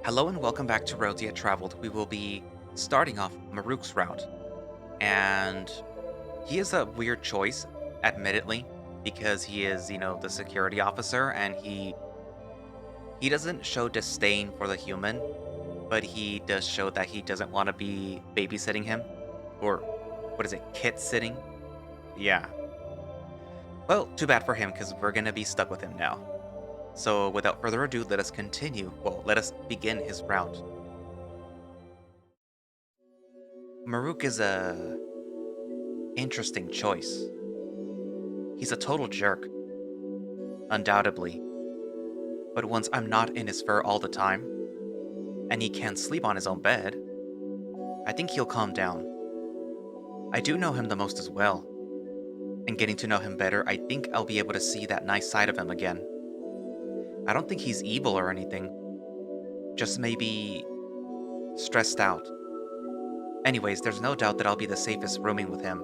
Hello and welcome back to Roads Yet Traveled. We will be starting off Marruk's route. And he is a weird choice, admittedly, because he is, the security officer and he doesn't show disdain for the human, but he does show that he doesn't want to be babysitting him. Or what is it, kit sitting? Yeah. Well, too bad for him because we're gonna be stuck with him now. So without further ado, let us continue. Well, let us begin his route. Marruk is a interesting choice. He's a total jerk, undoubtedly. But once I'm not in his fur all the time, and he can't sleep on his own bed, I think he'll calm down. I do know him the most as well, and getting to know him better, I think I'll be able to see that nice side of him again. I don't think he's evil or anything, just maybe stressed out. Anyways, there's no doubt that I'll be the safest rooming with him.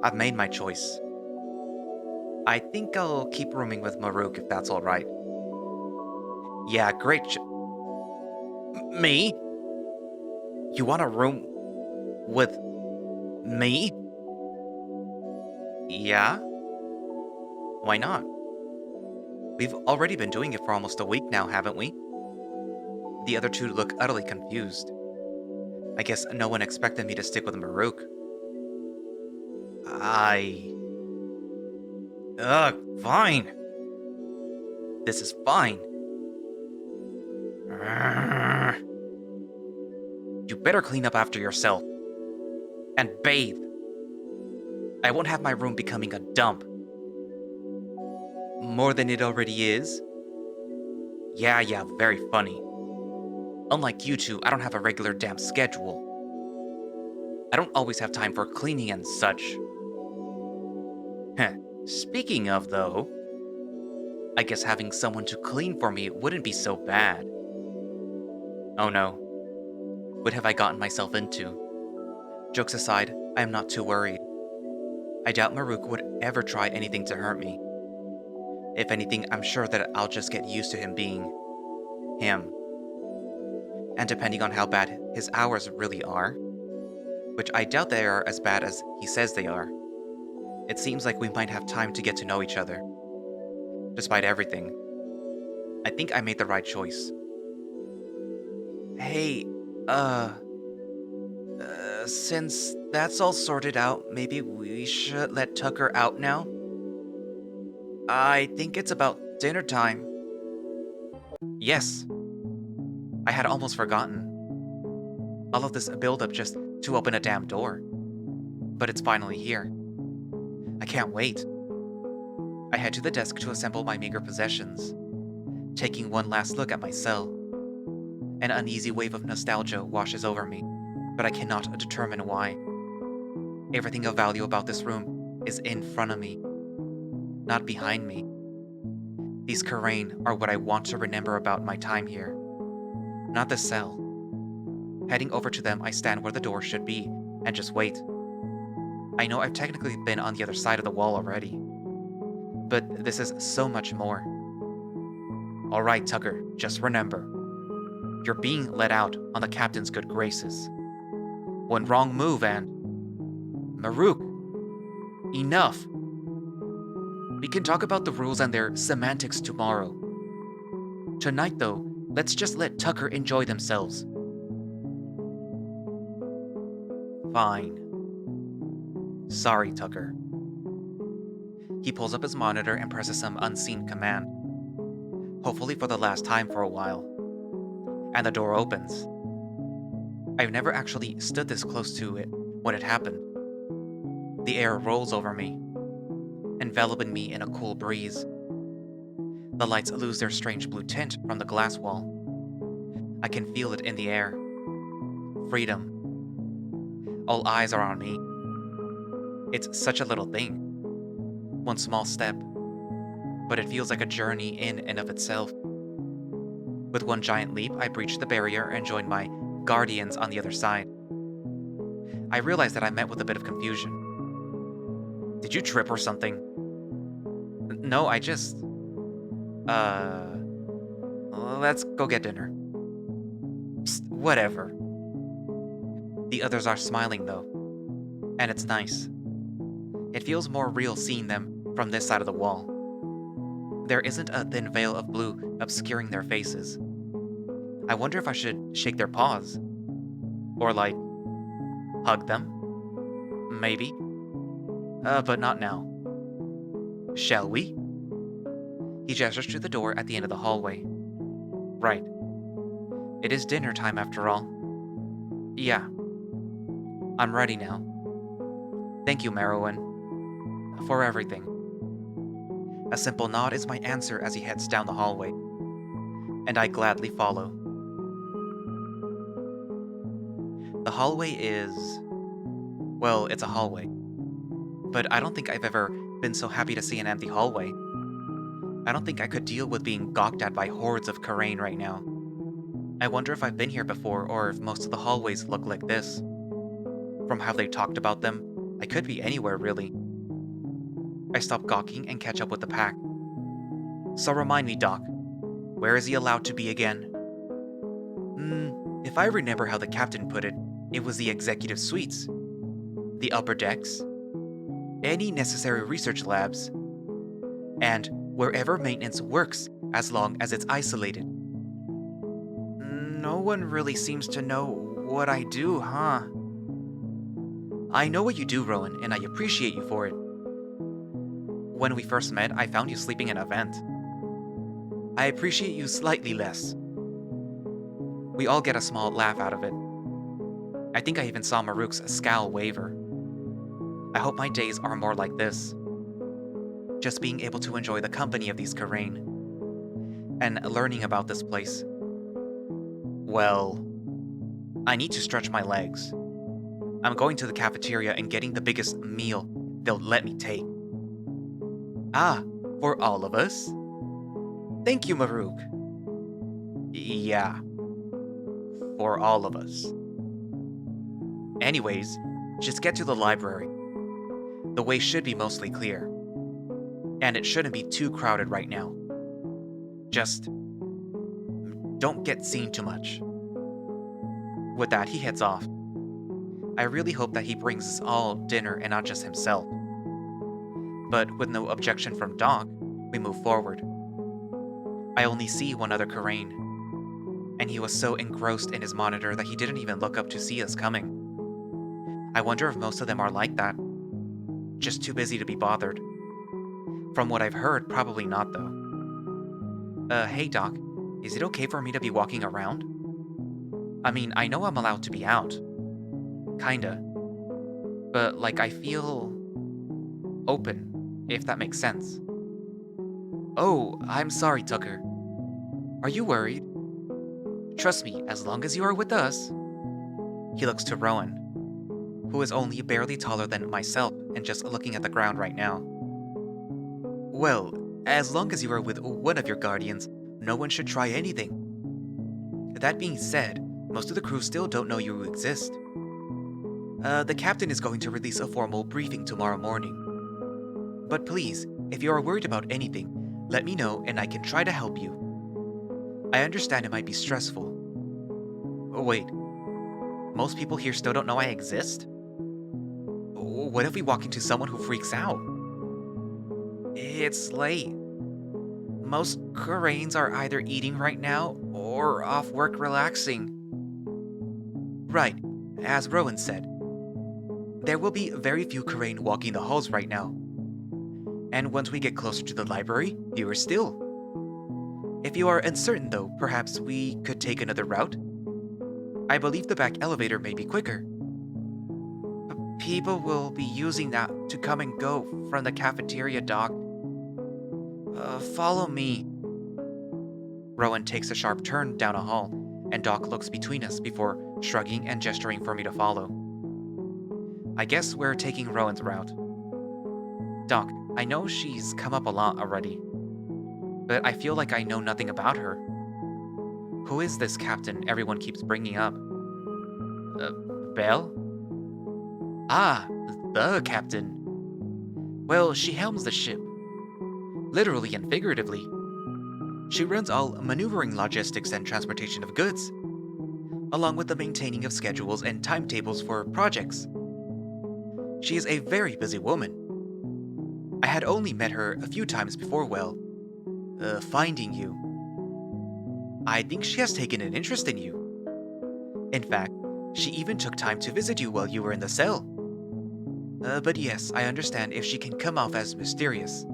I've made my choice. I think I'll keep rooming with Marruk if that's alright. Yeah, great. Me? You want a room with me? Yeah? Why not? We've already been doing it for almost a week now, haven't we? The other two look utterly confused. I guess no one expected me to stick with Marruk. I. Ugh, fine. This is fine. You better clean up after yourself. And bathe. I won't have my room becoming a dump. More than it already is? Yeah, very funny. Unlike you two, I don't have a regular damn schedule. I don't always have time for cleaning and such. Heh. Speaking of, though, I guess having someone to clean for me wouldn't be so bad. Oh no. What have I gotten myself into? Jokes aside, I am not too worried. I doubt Marruk would ever try anything to hurt me. If anything, I'm sure that I'll just get used to him being him. And depending on how bad his hours really are, which I doubt they are as bad as he says they are, it seems like we might have time to get to know each other. Despite everything, I think I made the right choice. Hey, since that's all sorted out, maybe we should let Tucker out now? I think it's about dinner time. Yes, I had almost forgotten. All of this build-up just to open a damn door. But it's finally here. I can't wait. I head to the desk to assemble my meager possessions, taking one last look at my cell. An uneasy wave of nostalgia washes over me, but I cannot determine why. Everything of value about this room is in front of me, not behind me. These Karain are what I want to remember about my time here, not the cell. Heading over to them, I stand where the door should be and just wait. I know I've technically been on the other side of the wall already, but this is so much more. Alright, Tucker, just remember, you're being let out on the captain's good graces. One wrong move and... Marruk! Enough! We can talk about the rules and their semantics tomorrow. Tonight, though, let's just let Tucker enjoy themselves. Fine. Sorry, Tucker. He pulls up his monitor and presses some unseen command. Hopefully for the last time for a while. And the door opens. I've never actually stood this close to it when it happened. The air rolls over me, enveloping me in a cool breeze. The lights lose their strange blue tint from the glass wall. I can feel it in the air. Freedom. All eyes are on me. It's such a little thing. One small step. But it feels like a journey in and of itself. With one giant leap, I breach the barrier and join my guardians on the other side. I realize that I met with a bit of confusion. Did you trip or something? No, I just... Let's go get dinner. Whatever. The others are smiling though, and it's nice. It feels more real seeing them from this side of the wall. There isn't a thin veil of blue obscuring their faces. I wonder if I should shake their paws. Or like, hug them? Maybe. But not now. Shall we? He gestures to the door at the end of the hallway. Right. It is dinner time after all. Yeah. I'm ready now. Thank you, Merowyn. For everything. A simple nod is my answer as he heads down the hallway. And I gladly follow. The hallway is... well, it's a hallway. But I don't think I've ever been so happy to see an empty hallway. I don't think I could deal with being gawked at by hordes of Karain right now. I wonder if I've been here before or if most of the hallways look like this. From how they talked about them, I could be anywhere really. I stop gawking and catch up with the pack. So remind me, Doc, where is he allowed to be again? If I remember how the captain put it, it was the executive suites, the upper decks, any necessary research labs, and wherever maintenance works as long as it's isolated. No one really seems to know what I do, huh? I know what you do, Rowan, and I appreciate you for it. When we first met, I found you sleeping in a vent. I appreciate you slightly less. We all get a small laugh out of it. I think I even saw Marruk's scowl waver. I hope my days are more like this. Just being able to enjoy the company of these Karain. And learning about this place. Well, I need to stretch my legs. I'm going to the cafeteria and getting the biggest meal they'll let me take. Ah, for all of us? Thank you, Marruk. Yeah, for all of us. Anyways, just get to the library. The way should be mostly clear. And it shouldn't be too crowded right now. Just don't get seen too much. With that, he heads off. I really hope that he brings us all dinner and not just himself. But with no objection from Doc, we move forward. I only see one other Karain, and he was so engrossed in his monitor that he didn't even look up to see us coming. I wonder if most of them are like that. Just too busy to be bothered. From what I've heard, probably not though. Hey Doc, is it okay for me to be walking around? I mean, I know I'm allowed to be out. Kinda. But like I feel... open, if that makes sense. Oh, I'm sorry, Tucker. Are you worried? Trust me, as long as you are with us. He looks to Rowan, who is only barely taller than myself and just looking at the ground right now. Well, as long as you are with one of your guardians, no one should try anything. That being said, most of the crew still don't know you exist. The captain is going to release a formal briefing tomorrow morning. But please, if you are worried about anything, let me know and I can try to help you. I understand it might be stressful. Oh, wait. Most people here still don't know I exist? What if we walk into someone who freaks out? It's late. Most Karains are either eating right now or off work relaxing. Right, as Rowan said. There will be very few Karain walking the halls right now. And once we get closer to the library, fewer still. If you are uncertain though, perhaps we could take another route? I believe the back elevator may be quicker. But people will be using that to come and go from the cafeteria, Doc. Follow me. Rowan takes a sharp turn down a hall, and Doc looks between us before shrugging and gesturing for me to follow. I guess we're taking Rowan's route. Doc, I know she's come up a lot already, but I feel like I know nothing about her. Who is this captain everyone keeps bringing up? Belle? Ah, the captain. Well, she helms the ship. Literally and figuratively. She runs all maneuvering logistics and transportation of goods. along with the maintaining of schedules and timetables for projects. She is a very busy woman. I had only met her a few times before, finding you. I think she has taken an interest in you. In fact, she even took time to visit you while you were in the cell. But yes, I understand if she can come off as mysterious.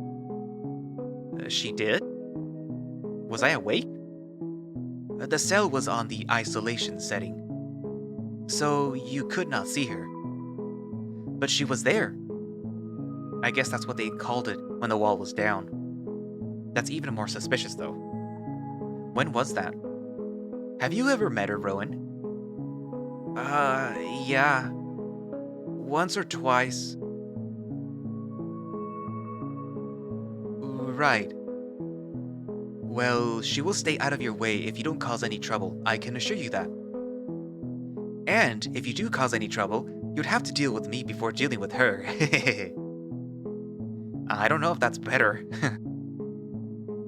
She did? Was I awake? The cell was on the isolation setting, so you could not see her. But she was there. I guess that's what they called it when the wall was down. That's even more suspicious, though. When was that? Have you ever met her, Rowan? Yeah. Once or twice. Right. Well, she will stay out of your way if you don't cause any trouble, I can assure you that. And if you do cause any trouble, you'd have to deal with me before dealing with her. I don't know if that's better.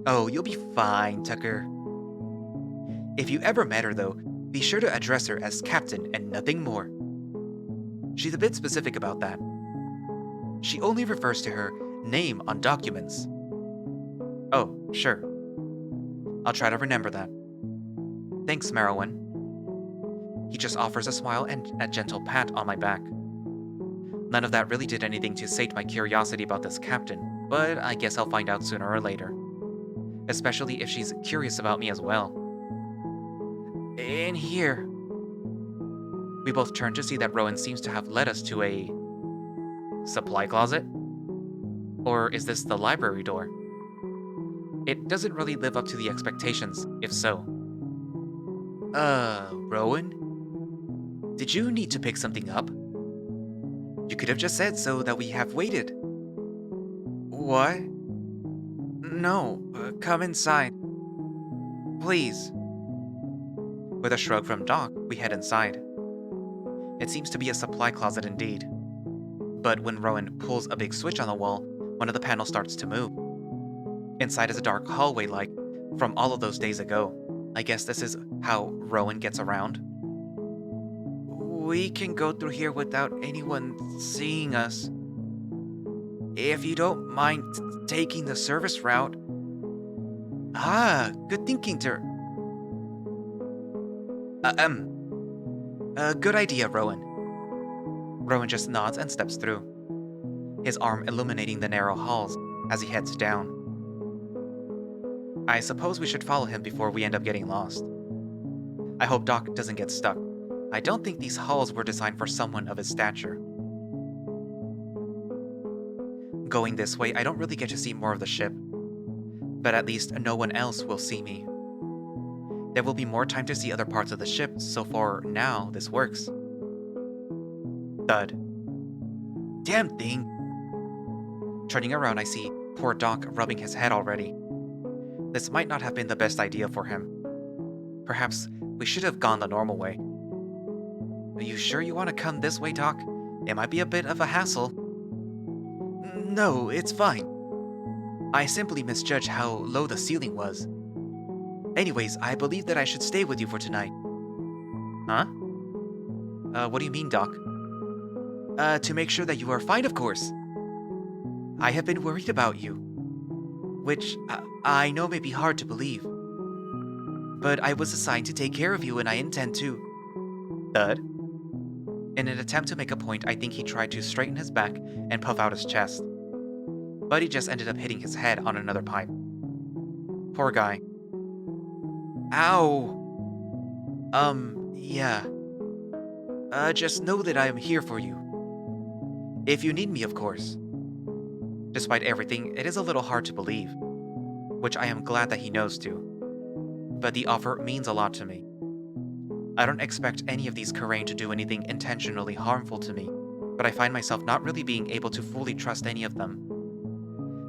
Oh, you'll be fine, Tucker. If you ever met her, though, be sure to address her as Captain and nothing more. She's a bit specific about that. She only refers to her name on documents. Oh, sure. I'll try to remember that. Thanks, Marrowin. He just offers a smile and a gentle pat on my back. None of that really did anything to sate my curiosity about this captain, but I guess I'll find out sooner or later. Especially if she's curious about me as well. In here. We both turn to see that Rowan seems to have led us to a supply closet? Or is this the library door? It doesn't really live up to the expectations, if so. Rowan? Did you need to pick something up? You could have just said so that we have waited. What? No, come inside. Please. With a shrug from Doc, we head inside. It seems to be a supply closet indeed. But when Rowan pulls a big switch on the wall, one of the panels starts to move. Inside is a dark hallway from all of those days ago. I guess this is how Rowan gets around. We can go through here without anyone seeing us. If you don't mind taking the service route. Ah, good thinking, good idea, Rowan. Rowan just nods and steps through, his arm illuminating the narrow halls as he heads down. I suppose we should follow him before we end up getting lost. I hope Doc doesn't get stuck. I don't think these halls were designed for someone of his stature. Going this way, I don't really get to see more of the ship. But at least no one else will see me. There will be more time to see other parts of the ship, so for now, this works. Thud. Damn thing! Turning around, I see poor Doc rubbing his head already. This might not have been the best idea for him. Perhaps we should have gone the normal way. Are you sure you want to come this way, Doc? It might be a bit of a hassle. No, it's fine. I simply misjudged how low the ceiling was. Anyways, I believe that I should stay with you for tonight. Huh? What do you mean, Doc? To make sure that you are fine, of course. I have been worried about you. Which, I know may be hard to believe. But I was assigned to take care of you and I intend to... Thud? In an attempt to make a point, I think he tried to straighten his back and puff out his chest. But he just ended up hitting his head on another pipe. Poor guy. Ow! Yeah. Just know that I am here for you. If you need me, of course. Despite everything, it is a little hard to believe. Which I am glad that he knows too. But the offer means a lot to me. I don't expect any of these Karain to do anything intentionally harmful to me, but I find myself not really being able to fully trust any of them.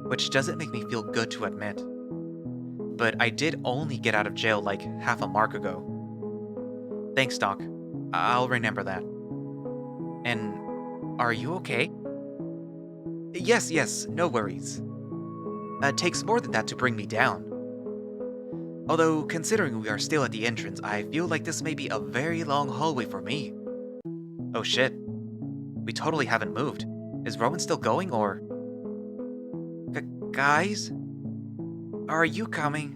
Which doesn't make me feel good to admit. But I did only get out of jail like half a mark ago. Thanks, Doc. I'll remember that. And are you okay? Yes, no worries. It takes more than that to bring me down. Although, considering we are still at the entrance, I feel like this may be a very long hallway for me. Oh shit. We totally haven't moved. Is Rowan still going, or... Guys? Are you coming?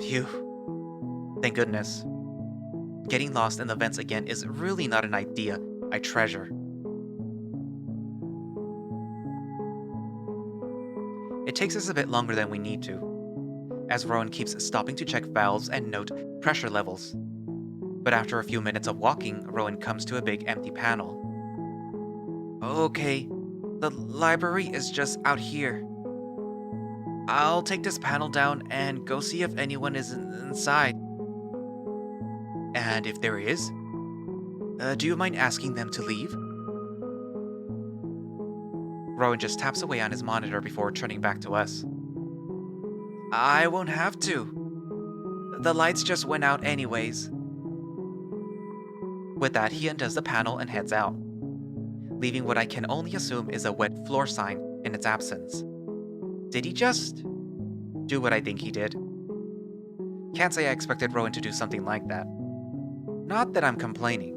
Phew. Thank goodness. Getting lost in the vents again is really not an idea I treasure. It takes us a bit longer than we need to, as Rowan keeps stopping to check valves and note pressure levels. But after a few minutes of walking, Rowan comes to a big empty panel. Okay, the library is just out here. I'll take this panel down and go see if anyone is inside. And if there is, do you mind asking them to leave? Rowan just taps away on his monitor before turning back to us. I won't have to. The lights just went out anyways. With that, he undoes the panel and heads out, leaving what I can only assume is a wet floor sign in its absence. Did he just do what I think he did? Can't say I expected Rowan to do something like that. Not that I'm complaining.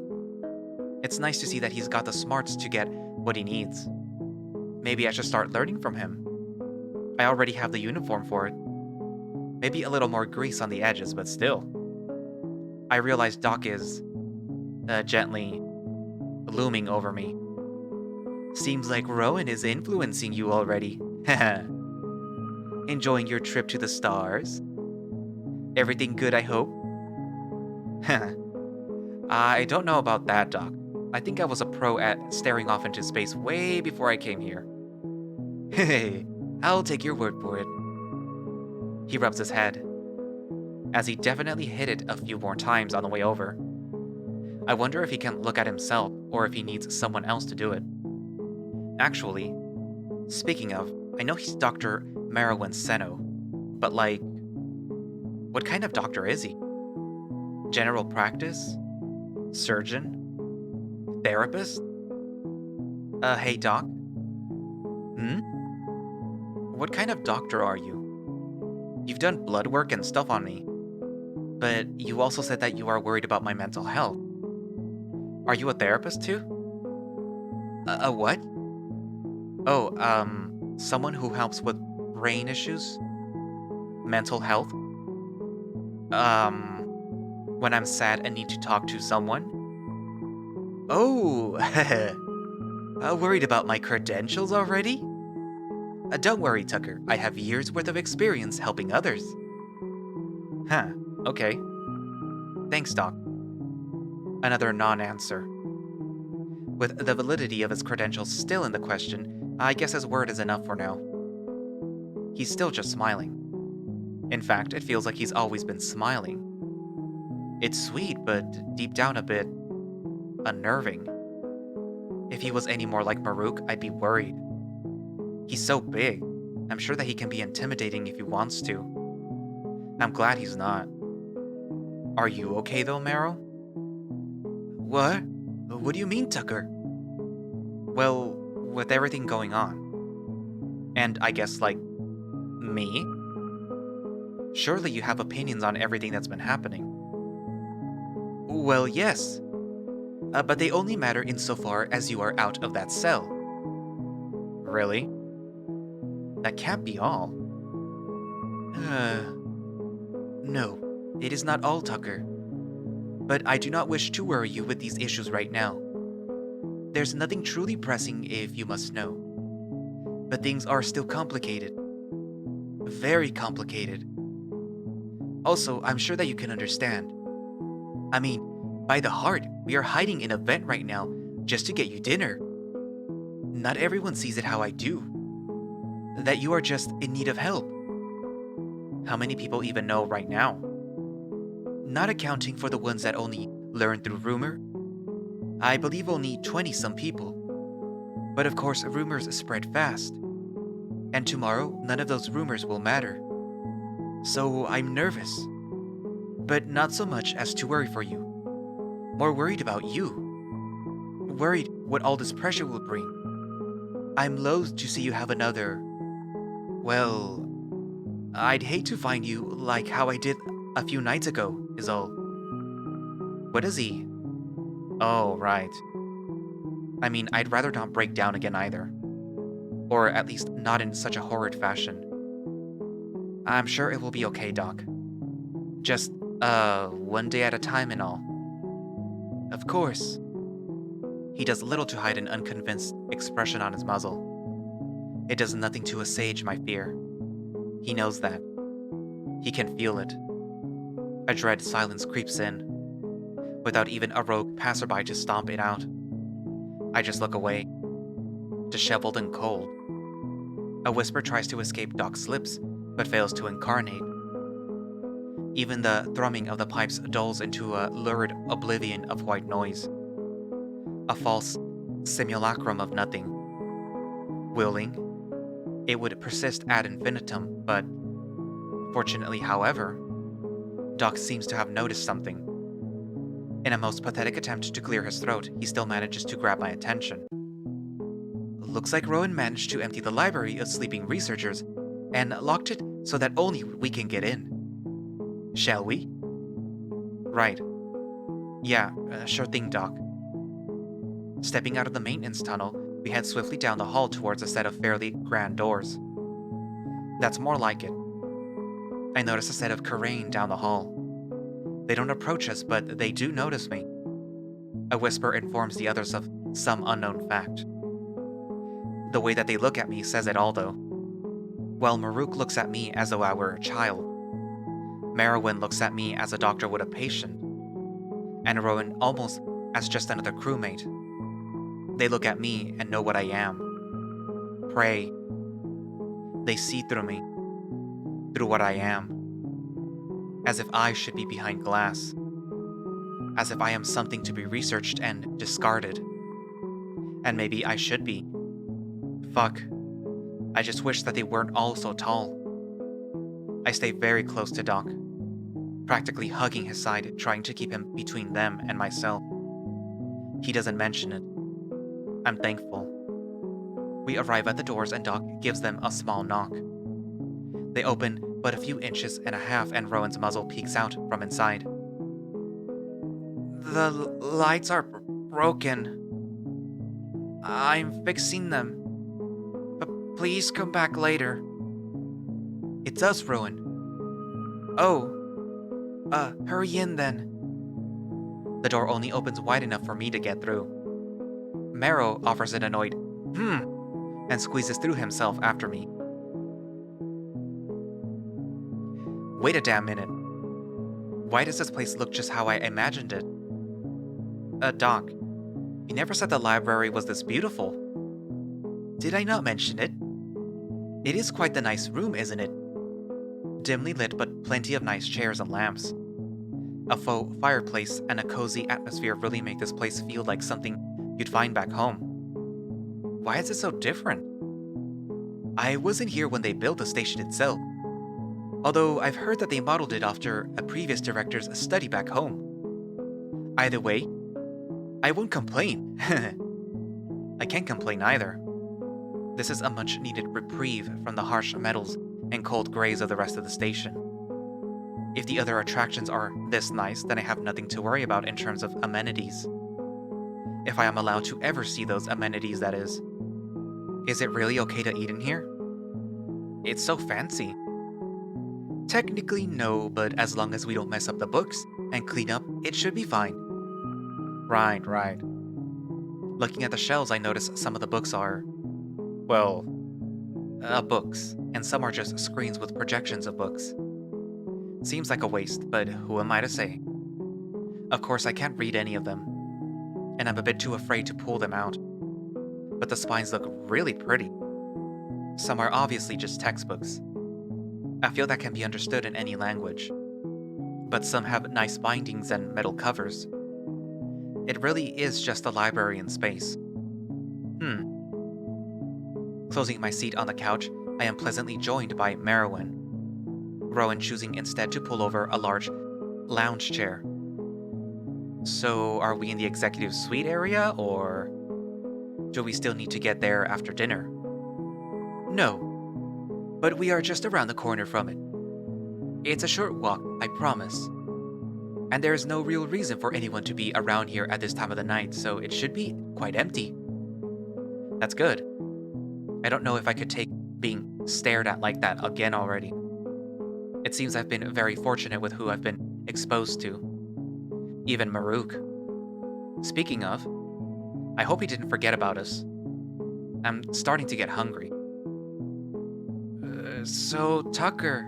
It's nice to see that he's got the smarts to get what he needs. Maybe I should start learning from him. I already have the uniform for it. Maybe a little more grease on the edges, but still. I realize Doc is gently looming over me. Seems like Rowan is influencing you already. Enjoying your trip to the stars? Everything good, I hope? I don't know about that, Doc. I think I was a pro at staring off into space way before I came here. Hey, I'll take your word for it. He rubs his head, as he definitely hit it a few more times on the way over. I wonder if he can look at himself, or if he needs someone else to do it. Actually, speaking of, I know he's Dr. Marruk Seno, but like, what kind of doctor is he? General practice? Surgeon? Therapist? Hey Doc? What kind of doctor are you? You've done blood work and stuff on me, but you also said that you are worried about my mental health. Are you a therapist too? A what? Oh, someone who helps with brain issues? Mental health? When I'm sad and need to talk to someone? Oh, worried about my credentials already? Don't worry, Tucker. I have years worth of experience helping others. Huh, okay. Thanks, Doc. Another non-answer. With the validity of his credentials still in the question, I guess his word is enough for now. He's still just smiling. In fact, it feels like he's always been smiling. It's sweet, but deep down a bit unnerving. If he was any more like Marruk, I'd be worried. He's so big. I'm sure that he can be intimidating if he wants to. I'm glad he's not. Are you okay though, Marrow? What? What do you mean, Tucker? Well, with everything going on. And I guess, like, me? Surely you have opinions on everything that's been happening. Well, yes. But they only matter insofar as you are out of that cell. Really? That can't be all. No, it is not all, Tucker. But I do not wish to worry you with these issues right now. There's nothing truly pressing if you must know. But things are still complicated. Very complicated. Also, I'm sure that you can understand. I mean, by the heart, we are hiding in a vent right now just to get you dinner. Not everyone sees it how I do. That you are just in need of help. How many people even know right now? Not accounting for the ones that only learn through rumor. I believe only 20-some people. But of course, rumors spread fast. And tomorrow, none of those rumors will matter. So I'm nervous. But not so much as to worry for you. More worried about you. Worried what all this pressure will bring. I'm loath to see you have another... well... I'd hate to find you like how I did a few nights ago, is all. What is he? Oh, right. I mean, I'd rather not break down again either. Or at least not in such a horrid fashion. I'm sure it will be okay, Doc. Just, one day at a time and all. Of course. He does little to hide an unconvinced expression on his muzzle. It does nothing to assuage my fear. He knows that. He can feel it. A dread silence creeps in, without even a rogue passerby to stomp it out. I just look away, disheveled and cold. A whisper tries to escape Doc's lips, but fails to incarnate. Even the thrumming of the pipes dulls into a lurid oblivion of white noise. A false simulacrum of nothing. Willing, it would persist ad infinitum, but fortunately, however, Doc seems to have noticed something. In a most pathetic attempt to clear his throat, he still manages to grab my attention. Looks like Rowan managed to empty the library of sleeping researchers and locked it so that only we can get in. Shall we? Right. Yeah, sure thing, Doc. Stepping out of the maintenance tunnel, we head swiftly down the hall towards a set of fairly grand doors. That's more like it. I notice a set of Karain down the hall. They don't approach us, but they do notice me. A whisper informs the others of some unknown fact. The way that they look at me says it all, though. While Marruk looks at me as though I were a child, Merowyn looks at me as a doctor would a patient, and Rowan almost as just another crewmate. They look at me and know what I am. Prey. They see through me, through what I am, as if I should be behind glass, as if I am something to be researched and discarded. And maybe I should be. Fuck. I just wish that they weren't all so tall. I stay very close to Doc, practically hugging his side, trying to keep him between them and myself. He doesn't mention it. I'm thankful. We arrive at the doors and Doc gives them a small knock. They open but a few inches and a half and Rowan's muzzle peeks out from inside. The lights are broken. I'm fixing them. But please come back later. It's us, Rowan. Oh. Hurry in then. The door only opens wide enough for me to get through. Marrow offers an annoyed, and squeezes through himself after me. Wait a damn minute. Why does this place look just how I imagined it? Doc, you never said the library was this beautiful. Did I not mention it? It is quite the nice room, isn't it? Dimly lit, but plenty of nice chairs and lamps. A faux fireplace and a cozy atmosphere really make this place feel like something you'd find back home. Why is it so different? I wasn't here when they built the station itself, although I've heard that they modeled it after a previous director's study back home. Either way, I won't complain. I can't complain either. This is a much-needed reprieve from the harsh metals and cold grays of the rest of the station. If the other attractions are this nice, then I have nothing to worry about in terms of amenities. If I am allowed to ever see those amenities, that is. Is it really okay to eat in here? It's so fancy. Technically, no, but as long as we don't mess up the books and clean up, it should be fine. Right. Looking at the shelves, I notice some of the books are, well, books, and some are just screens with projections of books. Seems like a waste, but who am I to say? Of course, I can't read any of them, and I'm a bit too afraid to pull them out. But the spines look really pretty. Some are obviously just textbooks. I feel that can be understood in any language. But some have nice bindings and metal covers. It really is just a library in space. Closing my seat on the couch, I am pleasantly joined by Merowyn. Rowan choosing instead to pull over a large lounge chair. So, are we in the executive suite area, or do we still need to get there after dinner? No, but we are just around the corner from it. It's a short walk, I promise. And there is no real reason for anyone to be around here at this time of the night, so it should be quite empty. That's good. I don't know if I could take being stared at like that again already. It seems I've been very fortunate with who I've been exposed to. Even Marruk. Speaking of, I hope he didn't forget about us. I'm starting to get hungry. So, Tucker,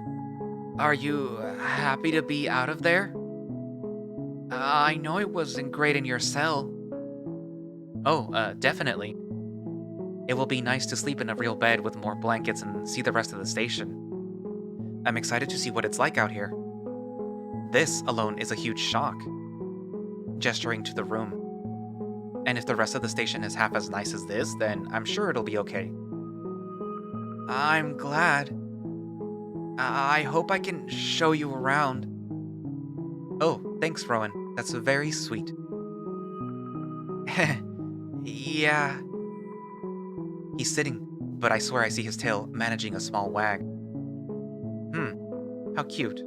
are you happy to be out of there? I know it wasn't great in your cell. Oh, definitely. It will be nice to sleep in a real bed with more blankets and see the rest of the station. I'm excited to see what it's like out here. This alone is a huge shock. Gesturing to the room. And if the rest of the station is half as nice as this, then I'm sure it'll be okay. I'm glad. I hope I can show you around. Oh, thanks, Rowan. That's very sweet. Yeah. He's sitting, but I swear I see his tail managing a small wag. How cute.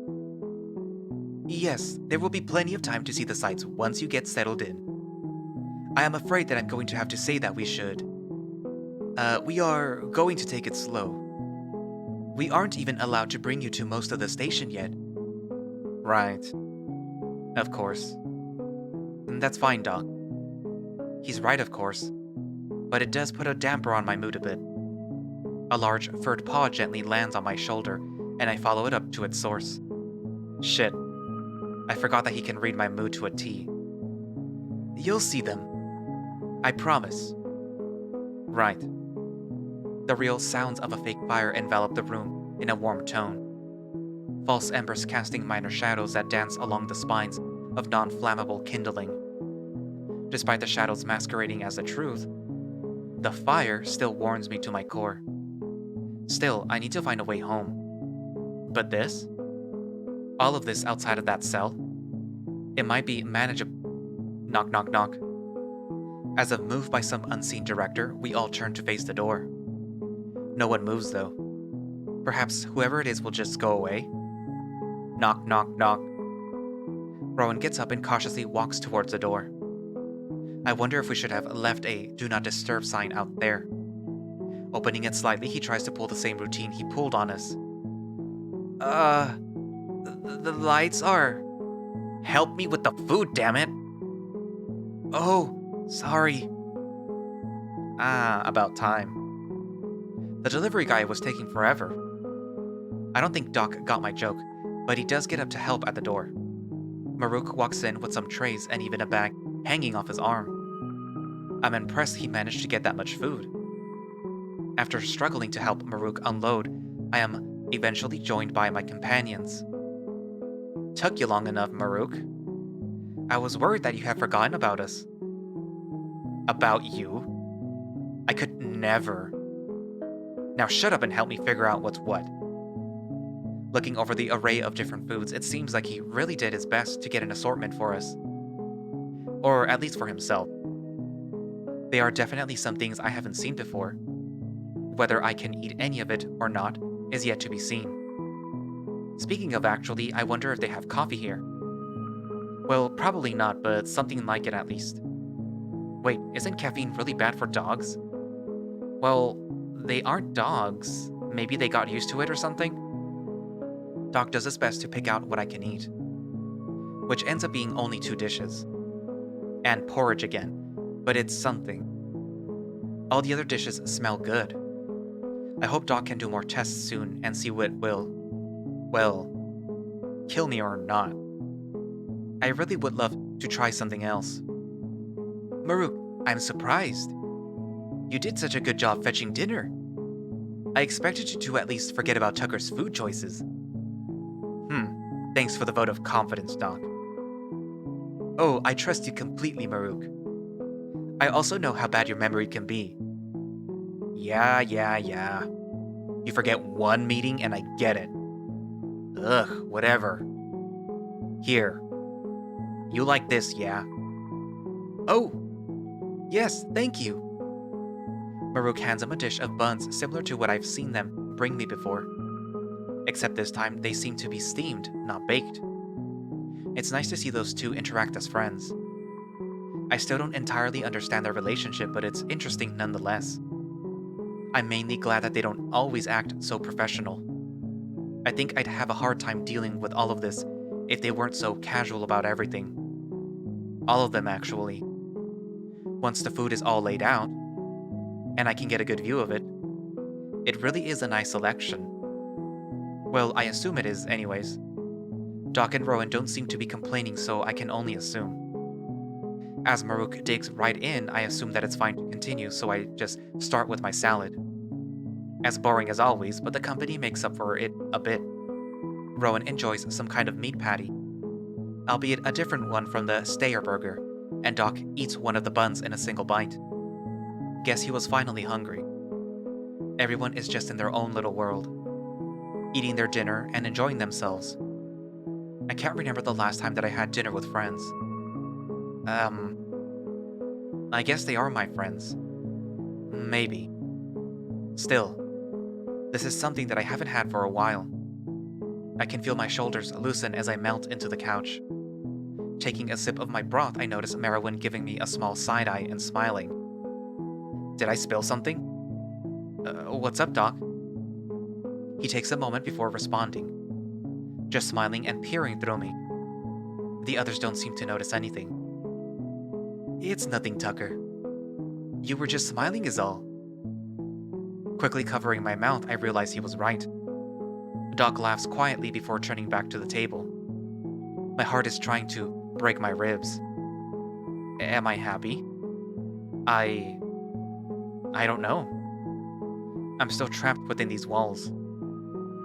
Yes, there will be plenty of time to see the sights once you get settled in. I am afraid that I'm going to have to say that we should. We are going to take it slow. We aren't even allowed to bring you to most of the station yet. Right. Of course. That's fine, Doc. He's right, of course. But it does put a damper on my mood a bit. A large furred paw gently lands on my shoulder, and I follow it up to its source. Shit. I forgot that he can read my mood to a T. You'll see them. I promise. Right. The real sounds of a fake fire envelop the room in a warm tone. False embers casting minor shadows that dance along the spines of non-flammable kindling. Despite the shadows masquerading as the truth, the fire still warms me to my core. Still, I need to find a way home. But this? All of this outside of that cell? It might be manageable. Knock, knock, knock. As if moved by some unseen director, we all turn to face the door. No one moves, though. Perhaps whoever it is will just go away? Knock, knock, knock. Rowan gets up and cautiously walks towards the door. I wonder if we should have left a Do Not Disturb sign out there. Opening it slightly, he tries to pull the same routine he pulled on us. The lights are... Help me with the food, damn it! Oh, sorry. About time. The delivery guy was taking forever. I don't think Doc got my joke, but he does get up to help at the door. Marruk walks in with some trays and even a bag hanging off his arm. I'm impressed he managed to get that much food. After struggling to help Marruk unload, I am eventually joined by my companions. Took you long enough, Marruk. I was worried that you had forgotten about us. About you? I could never. Now shut up and help me figure out what's what. Looking over the array of different foods, it seems like he really did his best to get an assortment for us. Or at least for himself. There are definitely some things I haven't seen before. Whether I can eat any of it or not is yet to be seen. Speaking of actually, I wonder if they have coffee here. Well, probably not, but something like it at least. Wait, isn't caffeine really bad for dogs? Well, they aren't dogs. Maybe they got used to it or something? Doc does his best to pick out what I can eat. Which ends up being only 2 dishes. And porridge again, but it's something. All the other dishes smell good. I hope Doc can do more tests soon and see what will, well, kill me or not. I really would love to try something else. Marruk, I'm surprised. You did such a good job fetching dinner. I expected you to at least forget about Tucker's food choices. Thanks for the vote of confidence, Doc. Oh, I trust you completely, Marruk. I also know how bad your memory can be. Yeah. You forget one meeting and I get it. Ugh, whatever. Here. You like this, yeah? Oh! Yes, thank you. Marruk hands him a dish of buns similar to what I've seen them bring me before. except this time they seem to be steamed, not baked. It's nice to see those two interact as friends. I still don't entirely understand their relationship, but it's interesting nonetheless. I'm mainly glad that they don't always act so professional. I think I'd have a hard time dealing with all of this if they weren't so casual about everything. All of them, actually. Once the food is all laid out, and I can get a good view of it, it really is a nice selection. Well, I assume it is, anyways. Doc and Rowan don't seem to be complaining, so I can only assume. As Marruk digs right in, I assume that it's fine to continue, so I just start with my salad. As boring as always, but the company makes up for it a bit. Rowan enjoys some kind of meat patty, albeit a different one from the Stayer burger, and Doc eats one of the buns in a single bite. Guess he was finally hungry. Everyone is just in their own little world, eating their dinner and enjoying themselves. I can't remember the last time that I had dinner with friends. I guess they are my friends. Maybe. Still, this is something that I haven't had for a while. I can feel my shoulders loosen as I melt into the couch. Taking a sip of my broth, I notice Merowyn giving me a small side-eye and smiling. Did I spill something? What's up, Doc? He takes a moment before responding, just smiling and peering through me. The others don't seem to notice anything. It's nothing, Tucker. You were just smiling is all. Quickly covering my mouth, I realize he was right. Doc laughs quietly before turning back to the table. My heart is trying to break my ribs. Am I happy? I don't know. I'm still trapped within these walls,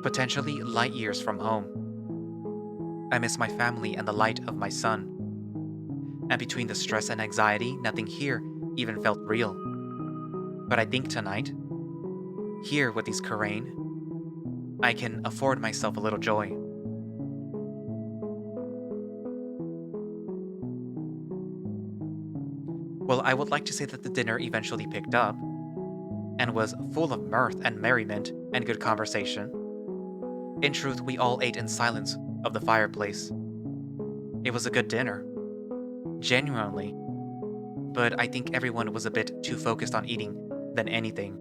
potentially light years from home. I miss my family and the light of my sun. And between the stress and anxiety, nothing here even felt real. But I think tonight, here with these Karain, I can afford myself a little joy. Well, I would like to say that the dinner eventually picked up, and was full of mirth and merriment and good conversation. In truth, we all ate in silence of the fireplace. It was a good dinner. Genuinely. But I think everyone was a bit too focused on eating than anything.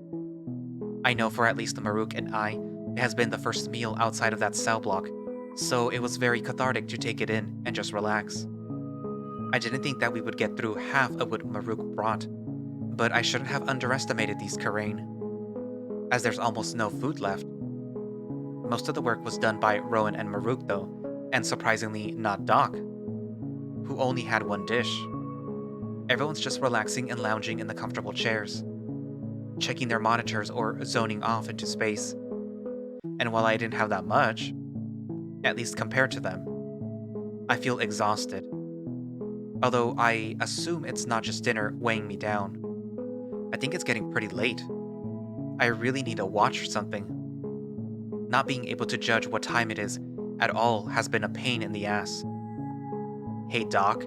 I know for at least Marruk and I, it has been the first meal outside of that cell block, so it was very cathartic to take it in and just relax. I didn't think that we would get through half of what Marruk brought, but I shouldn't have underestimated these Karain, as there's almost no food left. Most of the work was done by Rowan and Marruk though, and surprisingly not Doc, who only had one dish. Everyone's just relaxing and lounging in the comfortable chairs, checking their monitors or zoning off into space. And while I didn't have that much, at least compared to them, I feel exhausted. Although I assume it's not just dinner weighing me down. I think it's getting pretty late. I really need to watch something. Not being able to judge what time it is at all has been a pain in the ass. Hey Doc,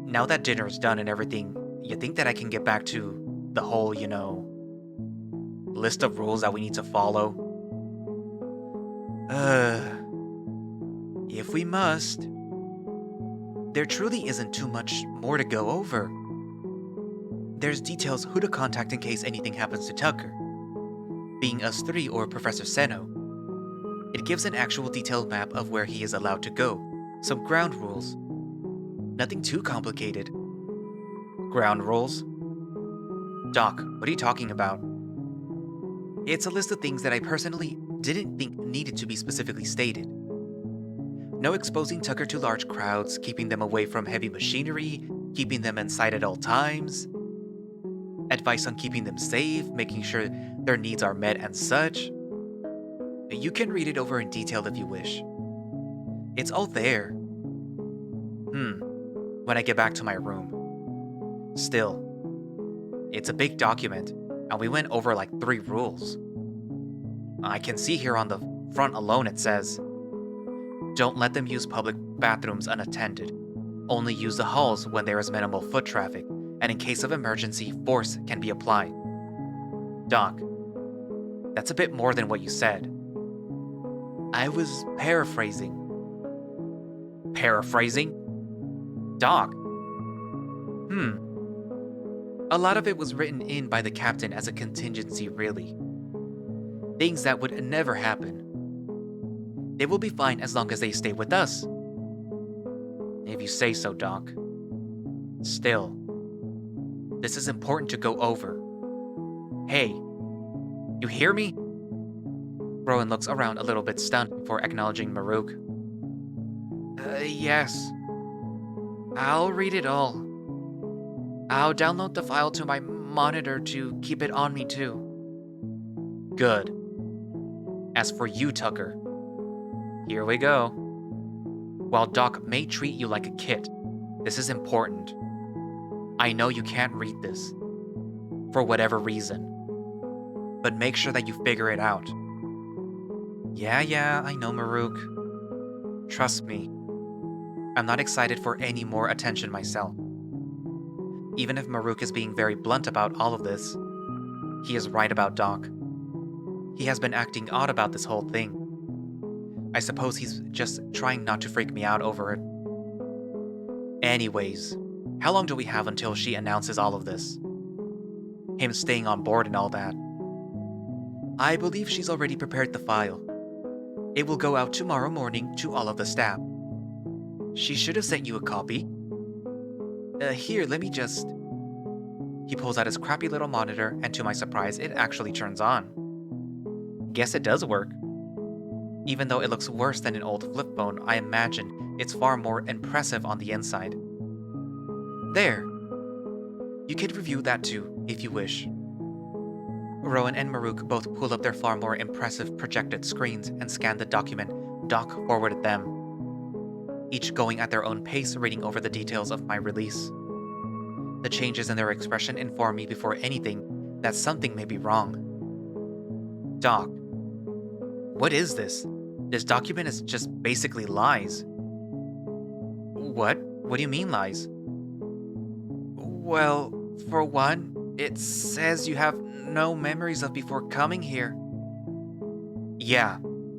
now that dinner's done and everything, you think that I can get back to the whole, list of rules that we need to follow? If we must. There truly isn't too much more to go over. There's details who to contact in case anything happens to Tucker, being us three or Professor Seno. It gives an actual detailed map of where he is allowed to go, some ground rules. Nothing too complicated. Ground rules? Doc, what are you talking about? It's a list of things that I personally didn't think needed to be specifically stated. No exposing Tucker to large crowds, keeping them away from heavy machinery, keeping them in sight at all times. Advice on keeping them safe, making sure their needs are met and such. You can read it over in detail if you wish. It's all there. When I get back to my room. Still, it's a big document, and we went over like 3 rules. I can see here on the front alone it says, don't let them use public bathrooms unattended. Only use the halls when there is minimal foot traffic, and in case of emergency, force can be applied. Doc, that's a bit more than what you said. I was paraphrasing. Paraphrasing? Doc. A lot of it was written in by the captain as a contingency, really. Things that would never happen. They will be fine as long as they stay with us. If you say so, Doc. Still, this is important to go over. Hey, you hear me? Rowan looks around a little bit stunned before acknowledging Marruk. Yes. I'll read it all. I'll download the file to my monitor to keep it on me too. Good. As for you, Tucker, here we go. While Doc may treat you like a kid, this is important. I know you can't read this, for whatever reason, but make sure that you figure it out. Yeah, I know, Marruk. Trust me, I'm not excited for any more attention myself. Even if Marruk is being very blunt about all of this, he is right about Doc. He has been acting odd about this whole thing. I suppose he's just trying not to freak me out over it. Anyways, how long do we have until she announces all of this? Him staying on board and all that. I believe she's already prepared the file. It will go out tomorrow morning to all of the staff. She should have sent you a copy. Here, let me just... He pulls out his crappy little monitor, and to my surprise, it actually turns on. Guess it does work. Even though it looks worse than an old flip phone, I imagine it's far more impressive on the inside. There. You can review that too, if you wish. Rowan and Marruk both pull up their far more impressive projected screens and scan the document Doc forwarded them, each going at their own pace, reading over the details of my release. The changes in their expression inform me before anything that something may be wrong. Doc, what is this? This document is just basically lies. What? What do you mean lies? Well, for one, it says you have no memories of before coming here. Yeah,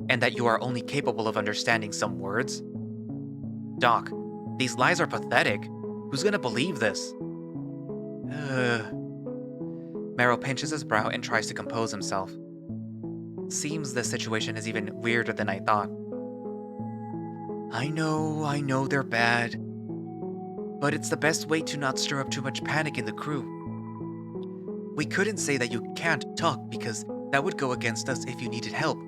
and that you are only capable of understanding some words. Doc, these lies are pathetic. Who's gonna believe this? Merrill pinches his brow and tries to compose himself. Seems this situation is even weirder than I thought. I know they're bad. But it's the best way to not stir up too much panic in the crew. We couldn't say that you can't talk because that would go against us if you needed help.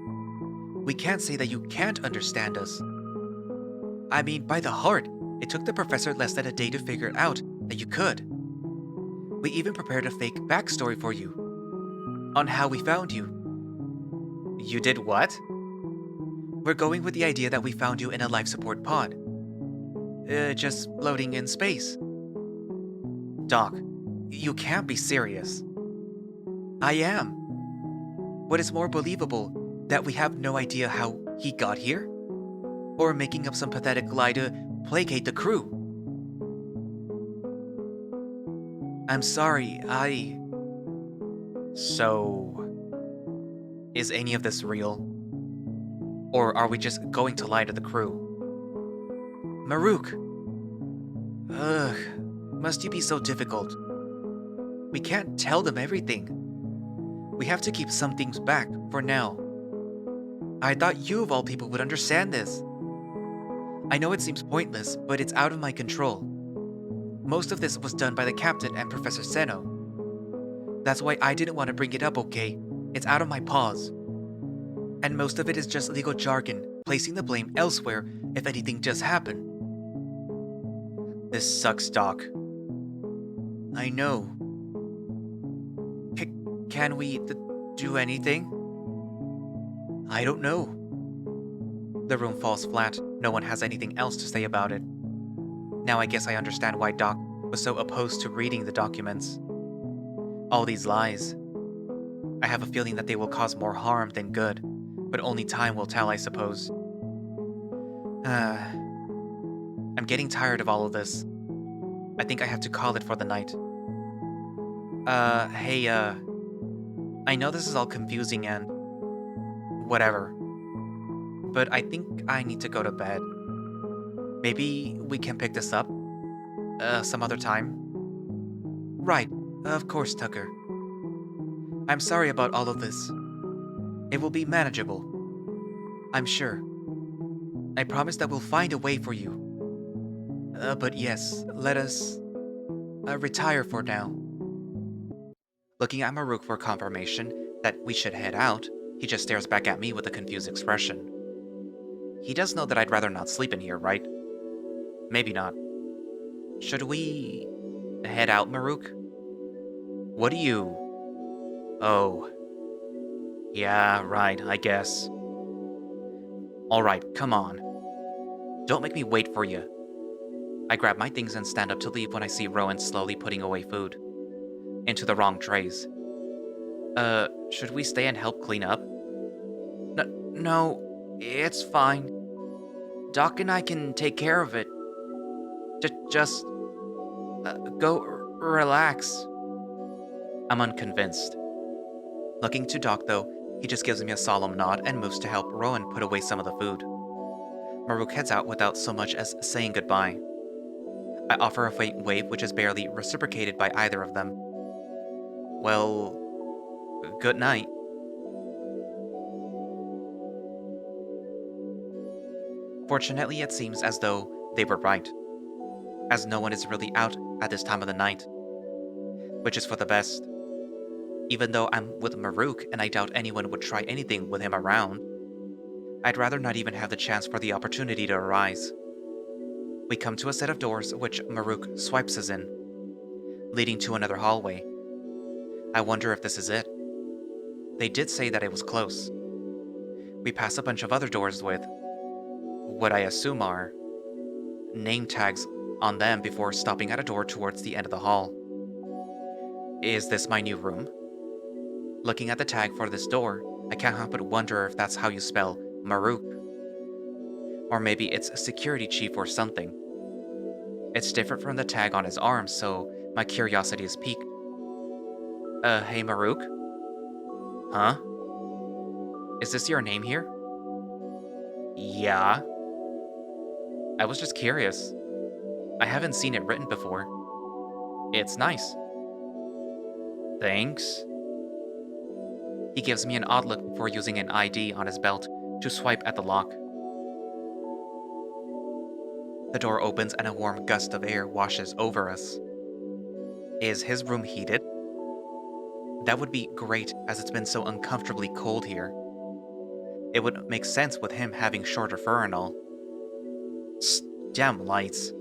We can't say that you can't understand us. I mean, by the heart, it took the professor less than a day to figure out that you could. We even prepared a fake backstory for you on how we found you. You did what? We're going with the idea that we found you in a life support pod. Just floating in space. Doc, you can't be serious. I am. What is more believable, that we have no idea how he got here? Or making up some pathetic lie to placate the crew? I'm sorry, So... is any of this real? Or are we just going to lie to the crew? Marruk! Ugh, must you be so difficult? We can't tell them everything. We have to keep some things back for now. I thought you of all people would understand this. I know it seems pointless, but it's out of my control. Most of this was done by the captain and Professor Seno. That's why I didn't want to bring it up, okay? It's out of my paws. And most of it is just legal jargon, placing the blame elsewhere if anything does happen. This sucks, Doc. I know. Can we do anything? I don't know. The room falls flat. No one has anything else to say about it. Now I guess I understand why Doc was so opposed to reading the documents. All these lies. I have a feeling that they will cause more harm than good, but only time will tell, I suppose. I'm getting tired of all of this. I think I have to call it for the night. Hey, I know this is all confusing and... whatever. but I think I need to go to bed. Maybe we can pick this up some other time. Right, of course, Tucker. I'm sorry about all of this. It will be manageable, I'm sure. I promise that we'll find a way for you. But yes, let us retire for now. Looking at Marruk for confirmation that we should head out, he just stares back at me with a confused expression. He does know that I'd rather not sleep in here, right? Maybe not. Should we head out, Marruk? What do you... Oh. Yeah, right, I guess. Alright, come on. Don't make me wait for you. I grab my things and stand up to leave when I see Rowan slowly putting away food. Into the wrong trays. Should we stay and help clean up? No, it's fine. Doc and I can take care of it. Just go relax. I'm unconvinced. Looking to Doc, though, he just gives me a solemn nod and moves to help Rowan put away some of the food. Marruk heads out without so much as saying goodbye. I offer a faint wave which is barely reciprocated by either of them. Well, good night. Fortunately, it seems as though they were right, as no one is really out at this time of the night, which is for the best. Even though I'm with Marruk and I doubt anyone would try anything with him around, I'd rather not even have the chance for the opportunity to arise. We come to a set of doors which Marruk swipes us in, leading to another hallway. I wonder if this is it. They did say that it was close. We pass a bunch of other doors with what I assume are name tags on them before stopping at a door towards the end of the hall. Is this my new room? Looking at the tag for this door, I can't help but wonder if that's how you spell Marruk. Or maybe it's a security chief or something. It's different from the tag on his arm, so my curiosity is piqued. Hey Marruk? Huh? Is this your name here? Yeah. I was just curious. I haven't seen it written before. It's nice. Thanks. He gives me an odd look before using an ID on his belt to swipe at the lock. The door opens and a warm gust of air washes over us. Is his room heated? That would be great as it's been so uncomfortably cold here. It would make sense with him having shorter fur and all. Damn lights.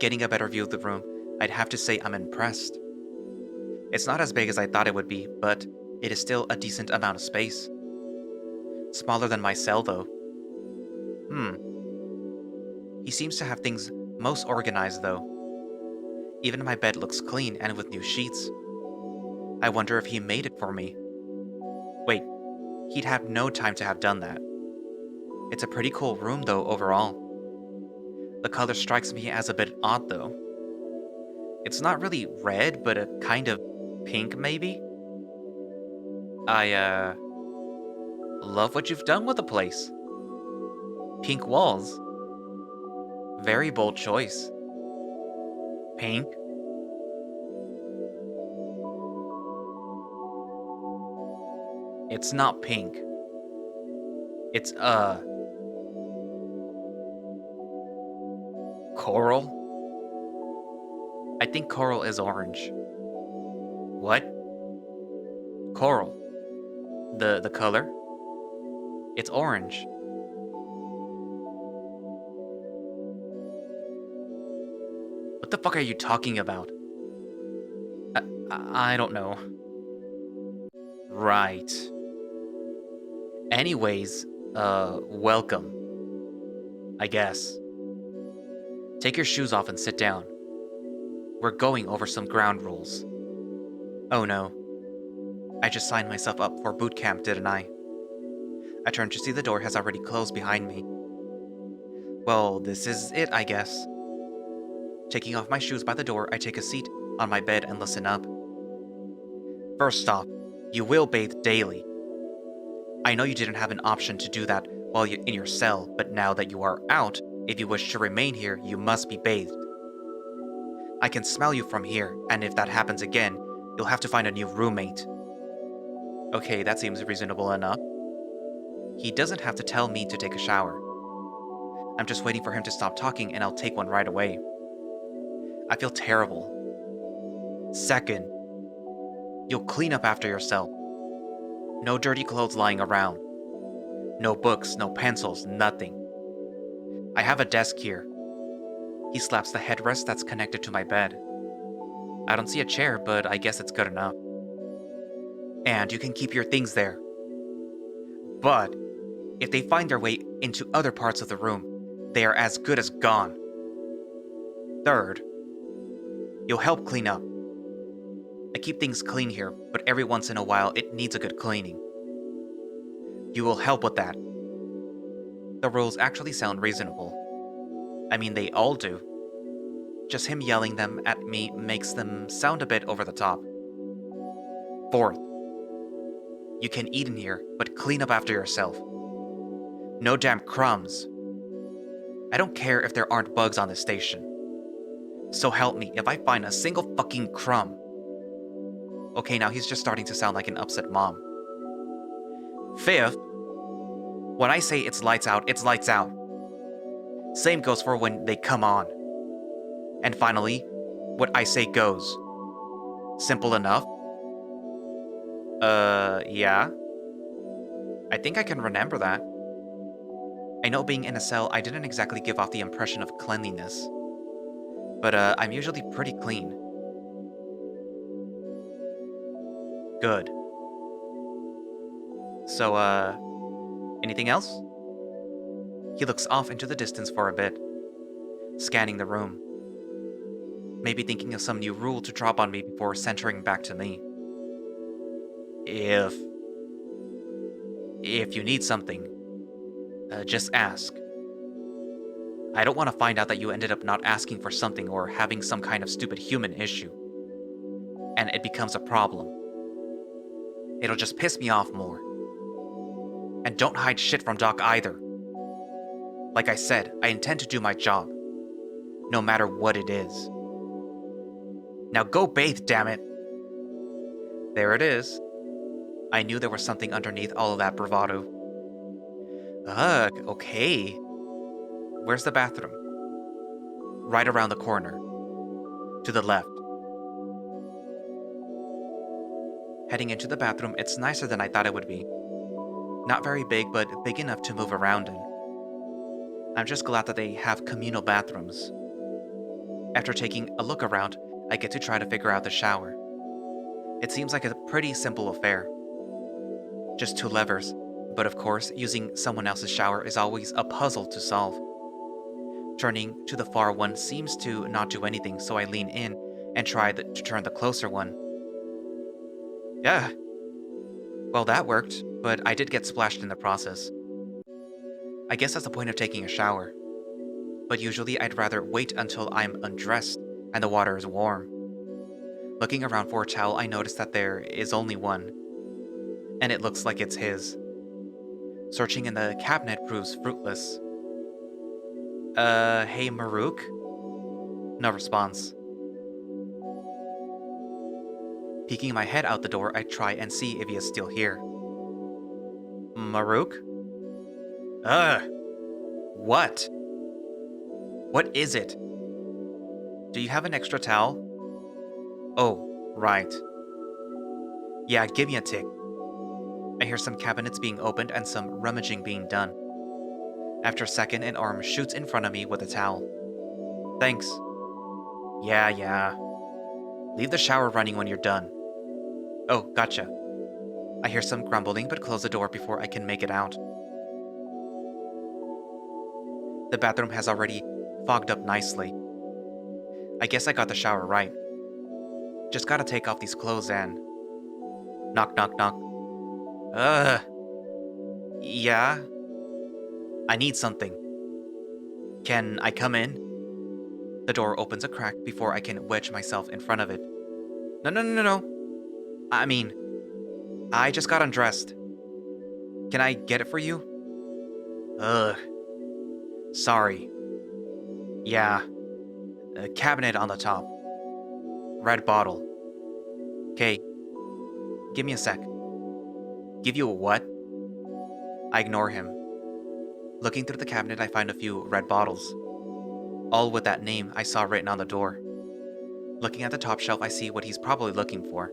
Getting a better view of the room, I'd have to say I'm impressed. It's not as big as I thought it would be, but it is still a decent amount of space. Smaller than my cell, though. He seems to have things most organized, though. Even my bed looks clean and with new sheets. I wonder if he made it for me. Wait, he'd have no time to have done that. It's a pretty cool room, though, overall. The color strikes me as a bit odd, though. It's not really red, but a kind of pink, maybe? I love what you've done with the place. Pink walls. Very bold choice. Pink? It's not pink. It's, coral? I think coral is orange. What? Coral. The color? It's orange. What the fuck are you talking about? I don't know. Right. Anyways, welcome. I guess. Take your shoes off and sit down. We're going over some ground rules. Oh no. I just signed myself up for boot camp, didn't I? I turn to see the door has already closed behind me. Well, this is it, I guess. Taking off my shoes by the door, I take a seat on my bed and listen up. First off, you will bathe daily. I know you didn't have an option to do that while you're in your cell, but now that you are out, if you wish to remain here, you must be bathed. I can smell you from here, and if that happens again, you'll have to find a new roommate. Okay, that seems reasonable enough. He doesn't have to tell me to take a shower. I'm just waiting for him to stop talking and I'll take one right away. I feel terrible. Second, you'll clean up after yourself. No dirty clothes lying around. No books, no pencils, nothing. I have a desk here. He slaps the headrest that's connected to my bed. I don't see a chair, but I guess it's good enough. And you can keep your things there. But if they find their way into other parts of the room, they are as good as gone. Third, you'll help clean up. I keep things clean here, but every once in a while it needs a good cleaning. You will help with that. The rules actually sound reasonable. I mean, they all do. Just him yelling them at me makes them sound a bit over the top. Fourth, you can eat in here, but clean up after yourself. No damn crumbs. I don't care if there aren't bugs on this station. So help me if I find a single fucking crumb. Okay, now he's just starting to sound like an upset mom. Fifth, when I say it's lights out, it's lights out. Same goes for when they come on. And finally, what I say goes. Simple enough? Yeah. I think I can remember that. I know being in a cell, I didn't exactly give off the impression of cleanliness. But, I'm usually pretty clean. Good. So, anything else? He looks off into the distance for a bit, scanning the room. Maybe thinking of some new rule to drop on me before centering back to me. If you need something, just ask. I don't want to find out that you ended up not asking for something or having some kind of stupid human issue. And it becomes a problem. It'll just piss me off more. And don't hide shit from Doc either. Like I said, I intend to do my job. No matter what it is. Now go bathe, damn it! There it is. I knew there was something underneath all of that bravado. Ugh, okay. Where's the bathroom? Right around the corner. To the left. Heading into the bathroom, it's nicer than I thought it would be. Not very big, but big enough to move around in. I'm just glad that they have communal bathrooms. After taking a look around, I get to try to figure out the shower. It seems like a pretty simple affair. Just 2 levers, but of course, using someone else's shower is always a puzzle to solve. Turning to the far one seems to not do anything, so I lean in and try to turn the closer one. Yeah. Well, that worked, but I did get splashed in the process. I guess that's the point of taking a shower. But usually I'd rather wait until I'm undressed and the water is warm. Looking around for a towel, I notice that there is only one. And it looks like it's his. Searching in the cabinet proves fruitless. Hey Marruk? No response. Peeking my head out the door, I try and see if he is still here. Marruk? What? What is it? Do you have an extra towel? Oh, right. Yeah, give me a tick. I hear some cabinets being opened and some rummaging being done. After a second, an arm shoots in front of me with a towel. Thanks. Yeah. Leave the shower running when you're done. Oh, gotcha. I hear some grumbling but close the door before I can make it out. The bathroom has already fogged up nicely. I guess I got the shower right. Just gotta take off these clothes and... Knock, knock, knock. Yeah? I need something. Can I come in? The door opens a crack before I can wedge myself in front of it. No. I mean, I just got undressed. Can I get it for you? Ugh. Sorry. Yeah. A cabinet on the top. Red bottle. Okay, give me a sec. Give you a what? I ignore him. Looking through the cabinet, I find a few red bottles, all with that name I saw written on the door. Looking at the top shelf, I see what he's probably looking for.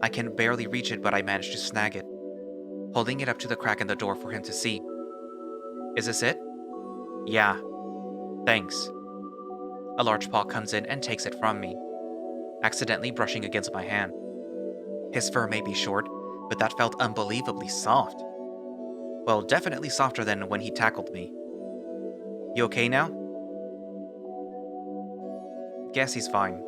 I can barely reach it, but I manage to snag it, holding it up to the crack in the door for him to see. Is this it? Yeah, thanks. A large paw comes in and takes it from me, accidentally brushing against my hand. His fur may be short, but that felt unbelievably soft. Well, definitely softer than when he tackled me. You okay now? Guess he's fine.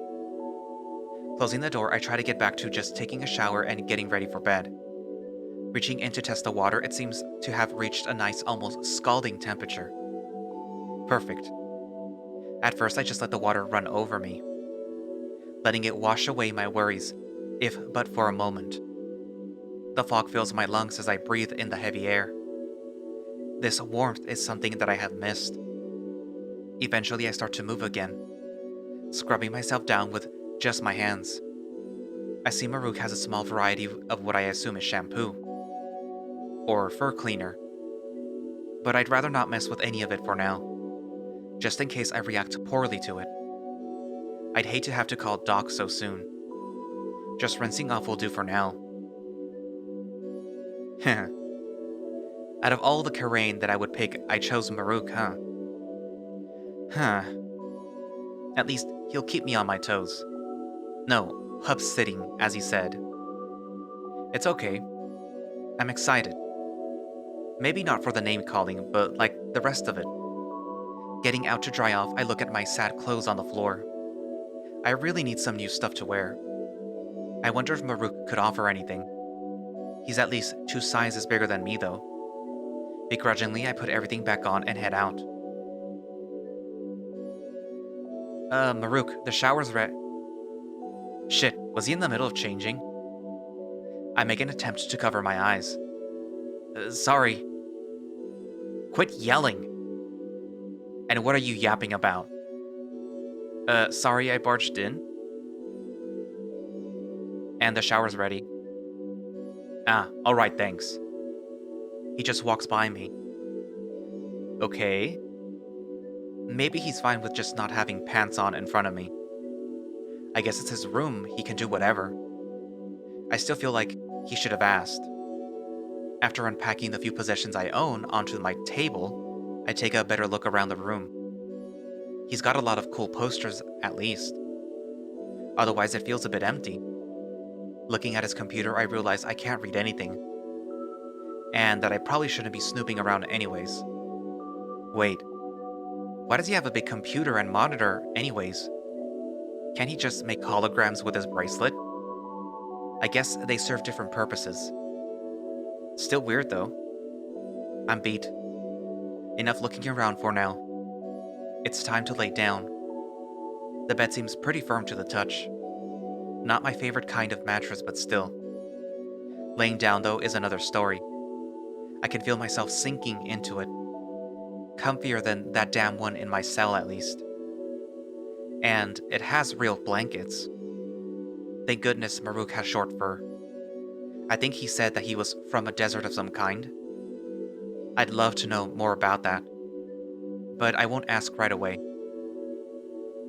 Closing the door, I try to get back to just taking a shower and getting ready for bed. Reaching in to test the water, it seems to have reached a nice, almost scalding temperature. Perfect. At first, I just let the water run over me, letting it wash away my worries, if but for a moment. The fog fills my lungs as I breathe in the heavy air. This warmth is something that I have missed. Eventually, I start to move again, scrubbing myself down with just my hands. I see Marruk has a small variety of what I assume is shampoo, or fur cleaner, but I'd rather not mess with any of it for now, just in case I react poorly to it. I'd hate to have to call Doc so soon. Just rinsing off will do for now. Heh. Out of all the Karain that I would pick, I chose Marruk, huh? Huh. At least, he'll keep me on my toes. No, hup-sitting, as he said. It's okay. I'm excited. Maybe not for the name-calling, but like the rest of it. Getting out to dry off, I look at my sad clothes on the floor. I really need some new stuff to wear. I wonder if Marruk could offer anything. He's at least 2 sizes bigger than me, though. Begrudgingly, I put everything back on and head out. Marruk, the shower's ready. Shit, was he in the middle of changing? I make an attempt to cover my eyes. Sorry. Quit yelling. And what are you yapping about? Sorry I barged in. And the shower's ready. Ah, alright, thanks. He just walks by me. Okay. Maybe he's fine with just not having pants on in front of me. I guess it's his room, he can do whatever. I still feel like he should have asked. After unpacking the few possessions I own onto my table, I take a better look around the room. He's got a lot of cool posters, at least. Otherwise, it feels a bit empty. Looking at his computer, I realize I can't read anything. And that I probably shouldn't be snooping around anyways. Wait. Why does he have a big computer and monitor anyways? Can't he just make holograms with his bracelet? I guess they serve different purposes. Still weird though. I'm beat. Enough looking around for now. It's time to lay down. The bed seems pretty firm to the touch. Not my favorite kind of mattress, but still. Laying down though is another story. I can feel myself sinking into it. Comfier than that damn one in my cell at least. And it has real blankets. Thank goodness Marruk has short fur. I think he said that he was from a desert of some kind. I'd love to know more about that. But I won't ask right away.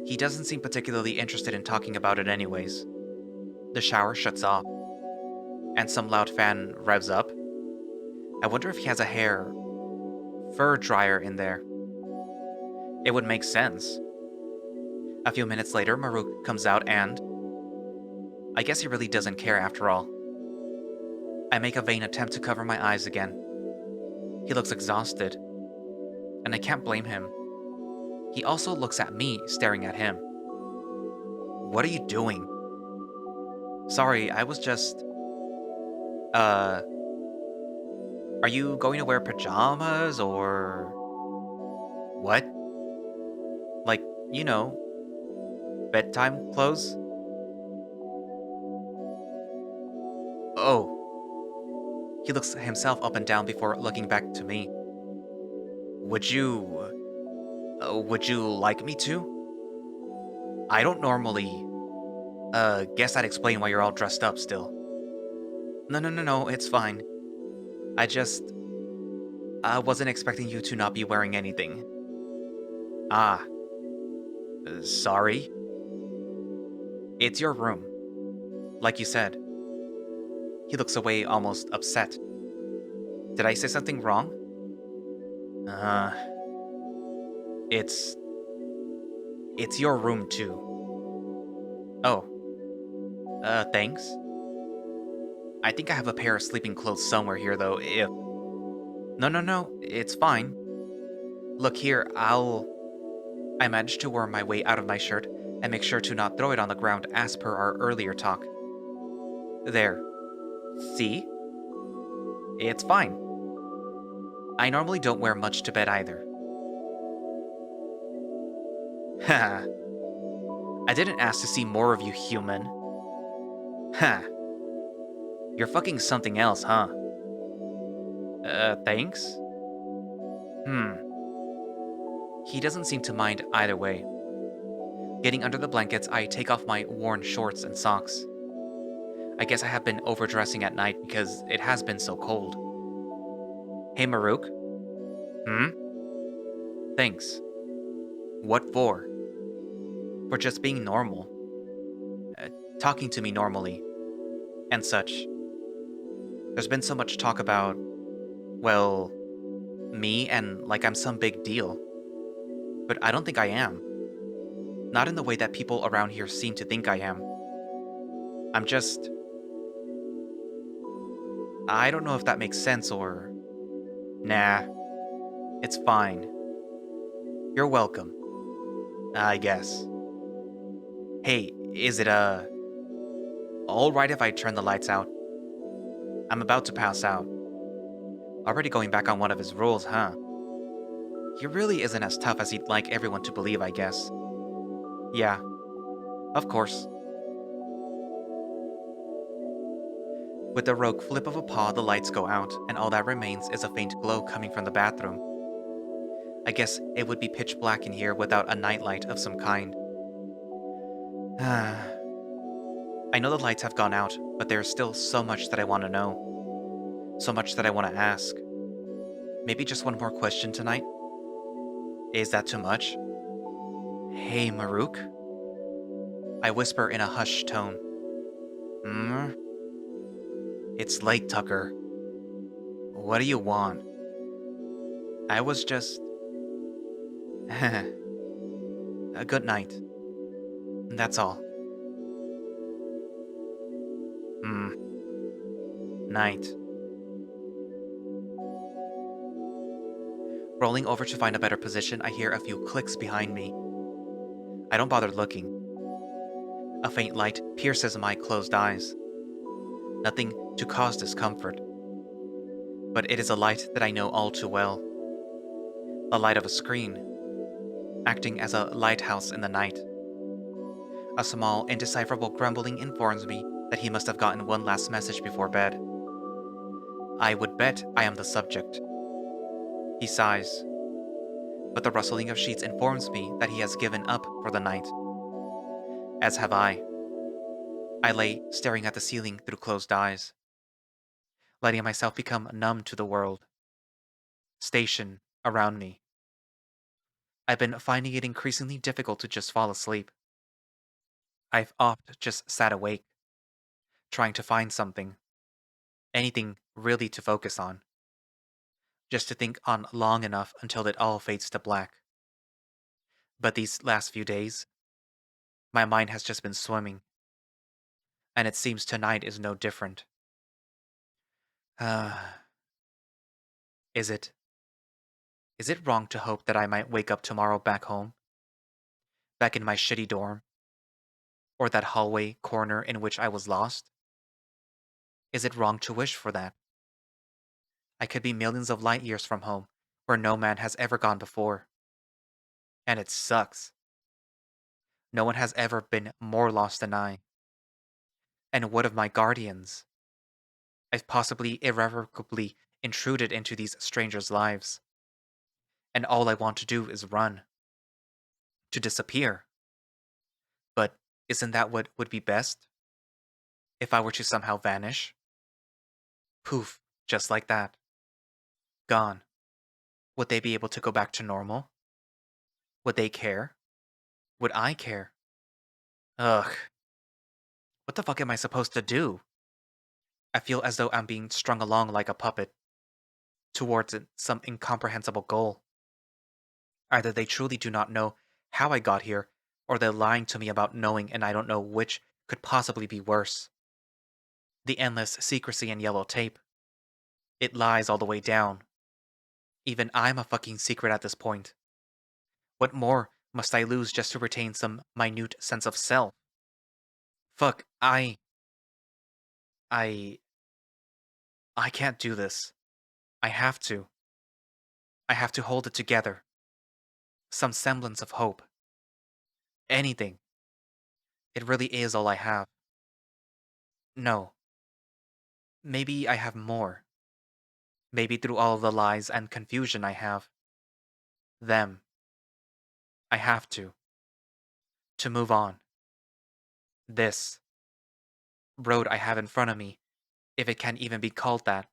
He doesn't seem particularly interested in talking about it anyways. The shower shuts off. And some loud fan revs up. I wonder if he has a fur dryer in there. It would make sense. A few minutes later, Marruk comes out and... I guess he really doesn't care after all. I make a vain attempt to cover my eyes again. He looks exhausted. And I can't blame him. He also looks at me, staring at him. What are you doing? Sorry, I was just... Are you going to wear pajamas, or... What? Like, you know, bedtime clothes? Oh. He He looks himself up and down before looking back to me. Would you like me to? I don't normally. Guess I'd explain why you're all dressed up still. No, no, no, no, it's fine. I just. I wasn't expecting you to not be wearing anything. Ah, sorry. It's your room. Like you said. He looks away, almost upset. Did I say something wrong? Uh, it's. It's your room, too. Oh, thanks. I think I have a pair of sleeping clothes somewhere here, though, if. No, no, no, it's fine. Look here, I managed to worm my way out of my shirt and make sure to not throw it on the ground as per our earlier talk. There. See? It's fine. I normally don't wear much to bed either. Haha. I didn't ask to see more of you, human. Ha. You're fucking something else, huh? Thanks? Hmm. He doesn't seem to mind either way. Getting under the blankets, I take off my worn shorts and socks. I guess I have been overdressing at night because it has been so cold. Hey, Marruk. Hmm? Thanks. What for? For just being normal. Uh, Talking to me normally. And such. There's been so much talk about, well, me and like I'm some big deal. But I don't think I am. Not in the way that people around here seem to think I am. I'm just. I don't know if that makes sense or. Nah, it's fine. You're welcome. I guess. Hey, is it, alright if I turn the lights out? I'm about to pass out. Already going back on one of his rules, huh? He really isn't as tough as he'd like everyone to believe, I guess. Yeah, of course. With the rogue flip of a paw, the lights go out, and all that remains is a faint glow coming from the bathroom. I guess it would be pitch black in here without a nightlight of some kind. I know the lights have gone out, but there's still so much that I want to know. So much that I want to ask. Maybe just one more question tonight? Is that too much? Hey, Marruk? I whisper in a hushed tone. Hmm? It's late, Tucker. What do you want? I was just. A good night. That's all. Hmm. Night. Rolling over to find a better position, I hear a few clicks behind me. I don't bother looking. A faint light pierces my closed eyes. Nothing to cause discomfort. But it is a light that I know all too well. The light of a screen, acting as a lighthouse in the night. A small, indecipherable grumbling informs me that he must have gotten one last message before bed. I would bet I am the subject. He sighs, but the rustling of sheets informs me that he has given up for the night. As have I. I lay staring at the ceiling through closed eyes, letting myself become numb to the world. Station around me. I've been finding it increasingly difficult to just fall asleep. I've oft just sat awake, trying to find something, anything really to focus on, just to think on long enough until it all fades to black. But these last few days, my mind has just been swimming, and it seems tonight is no different. Uh, is it? Is it wrong to hope that I might wake up tomorrow back home? Back in my shitty dorm? Or that hallway corner in which I was lost? Is it wrong to wish for that? I could be millions of light years from home, where no man has ever gone before. And it sucks. No one has ever been more lost than I. And what of my guardians? I've possibly irrevocably intruded into these strangers' lives, and all I want to do is run, to disappear. But isn't that what would be best? If I were to somehow vanish? Poof, just like that. Gone. Would they be able to go back to normal? Would they care? Would I care? Ugh. What the fuck am I supposed to do? I feel as though I'm being strung along like a puppet towards some incomprehensible goal. Either they truly do not know how I got here, or they're lying to me about knowing, and I don't know which could possibly be worse. The endless secrecy and yellow tape. It lies all the way down. Even I'm a fucking secret at this point. What more must I lose just to retain some minute sense of self? Fuck, I... I can't do this. I have to. I have to hold it together. Some semblance of hope. Anything. It really is all I have. No. Maybe I have more. Maybe through all of the lies and confusion I have. Them. I have to. To move on. This. Road I have in front of me, if it can even be called that.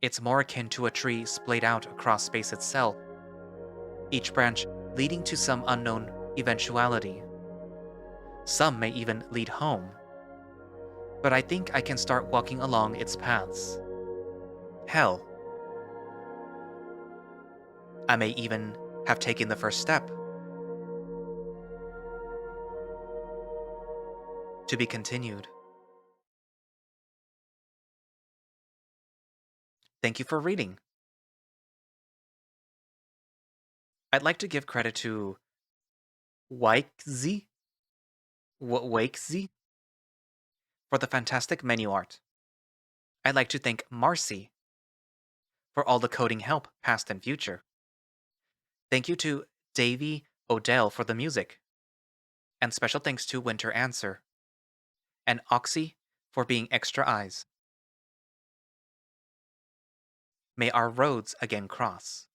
It's more akin to a tree splayed out across space itself, each branch leading to some unknown eventuality. Some may even lead home. But I think I can start walking along its paths. Hell. I may even have taken the first step. To be continued. Thank you for reading. I'd like to give credit to Wakezi for the fantastic menu art. I'd like to thank Marcy for all the coding help, past and future. Thank you to Davey Odell for the music. And special thanks to Winter Answer. And Oxy for being extra eyes. May our roads again cross.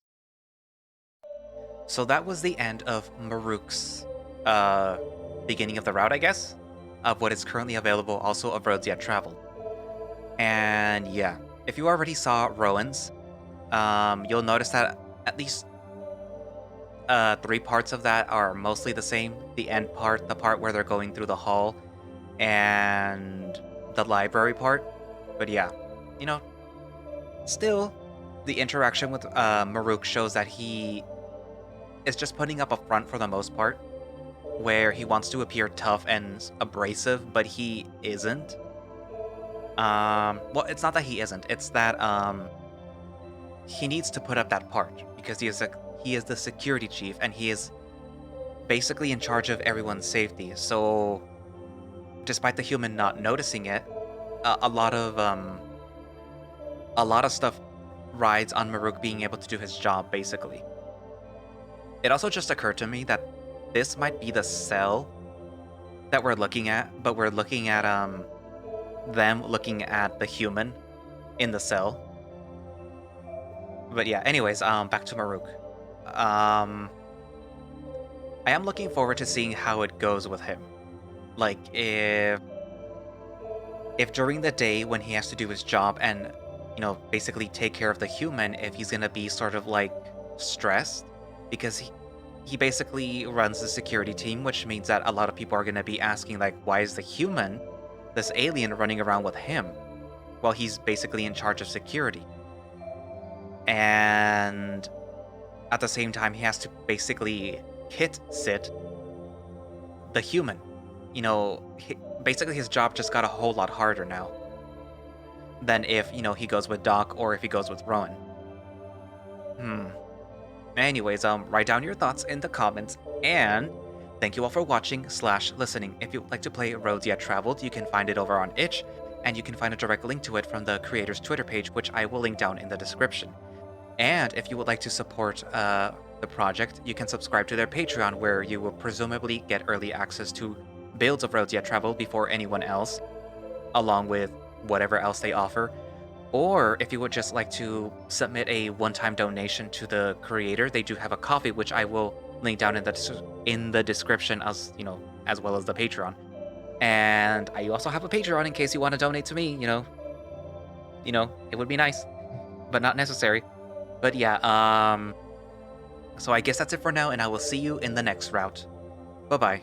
So that was the end of Marruk's beginning of the route, I guess, of what is currently available, also of Roads Yet Traveled. And yeah, if you already saw Rowan's, you'll notice that at least 3 parts of that are mostly the same. The end part, the part where they're going through the hall, and the library part. But yeah, you know, still, the interaction with Marruk shows that he is just putting up a front for the most part, where he wants to appear tough and abrasive, but he isn't. Well, it's not that he isn't, it's that he needs to put up that part because he is the security chief, and he is basically in charge of everyone's safety. So, despite the human not noticing it, a lot of stuff rides on Marruk being able to do his job, basically. It also just occurred to me that this might be the cell that we're looking at, but we're looking at them looking at the human in the cell. But yeah, anyways, back to Marruk. I am looking forward to seeing how it goes with him. Like, if during the day when he has to do his job and, you know, basically take care of the human, if he's gonna be sort of like stressed, because he basically runs the security team, which means that a lot of people are gonna be asking, like, why is the human, this alien, running around with him while he's basically in charge of security? And at the same time, he has to basically sit the human. You know, basically his job just got a whole lot harder now than if, you know, he goes with Doc or if he goes with Rowan. Anyways, write down your thoughts in the comments, and thank you all for watching / listening. If you would like to play Roads Yet Traveled, you can find it over on itch, and you can find a direct link to it from the creator's Twitter page, which I will link down in the description. And if you would like to support the project, you can subscribe to their Patreon, where you will presumably get early access to builds of Roads Yet Traveled before anyone else, along with whatever else they offer. Or if you would just like to submit a one-time donation to the creator, they do have a coffee, which I will link down in the description, as as well as the Patreon. And I also have a Patreon in case you want to donate to me. It would be nice, but not necessary. But yeah, so I guess that's it for now, and I will see you in the next route. Bye bye.